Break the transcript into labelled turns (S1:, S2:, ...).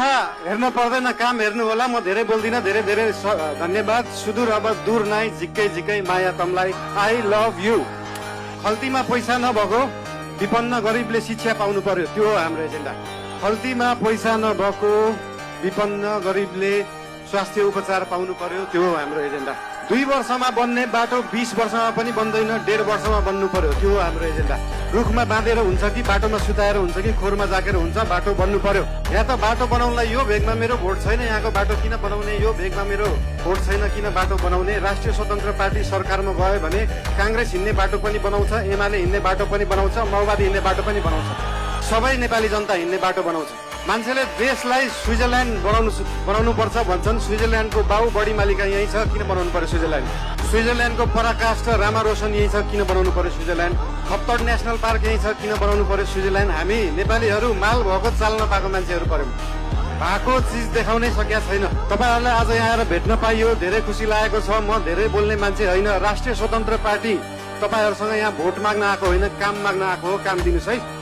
S1: आँखा हेर्न पर्दैन, काम हेर्नु होला। म धेरै बोल्दिनँ, धेरै धेरै धन्यवाद। सुदूर अब दूर नै, झिक्कै झिक्कै माया तमलाई। I love you. खल्तीमा पैसा नभएको विपन्न गरिबले शिक्षा पाउनु पर्यो, त्यो हो हाम्रो एजेन्डा। खल्तीमा पैसा नभएको विपन्न गरिबले स्वास्थ्य उपचार पाउनु पर्यो, त्यो हो हाम्रो एजेन्डा। 2 वर्षमा बन्ने बाटो 20 वर्षमा पनि बन्दैन, 1.5 वर्षमा बन्नु पर्यो, त्यो हो हाम्रो एजेन्डा। रुखमा बाँधेर हुन्छ कि बाटोमा सुताएर हुन्छ कि खोरमा जाकेर हुन्छ, बाटो बन्नु पर्यो। यहाँ त बाटो बनाउनलाई यो भेगमा मेरो भोट छैन, यहाँको बाटो किन बनाउने, यो भेगमा मेरो भोट छैन किन बाटो बनाउने। राष्ट्रिय स्वतन्त्र पार्टी सरकारमा गयो भने काङ्ग्रेस हिँड्ने बाटो पनि बनाउँछ, एमाले हिँड्ने बाटो पनि बनाउँछ, माओवादी हिँड्ने बाटो पनि बनाउँछ, सबै नेपाली जनता हिँड्ने बाटो बनाउँछ। मान्छेले देशलाई स्विजरल्यान्ड बनाउनु पर्छ भन्छन्। स्विजरल्यान्डको बाउ बढी मालिका यही छ, किन बनाउनु पर्यो स्विजरल्यान्ड? स्विजरल्यान्डको पराकाष्ठ रामा रोशन यही छ, किन बनाउनु पर्यो स्विजरल्यान्ड? खप्तड नेसनल पार्क यही छ, किन बनाउनु पर्यो स्विजरल्यान्ड? हामी नेपालीहरू माल भएको चाल नपाएको मान्छेहरू पर्यौँ, भएको चिज देखाउनै सकेका छैन। तपाईँहरूलाई आज यहाँ आएर भेट्न पाइयो, धेरै खुसी लागेको छ। म धेरै बोल्ने मान्छे होइन। राष्ट्रिय स्वतन्त्र पार्टी तपाईँहरूसँग यहाँ भोट माग्न आएको होइन, काम माग्न आएको हो। काम दिनुहोस् है।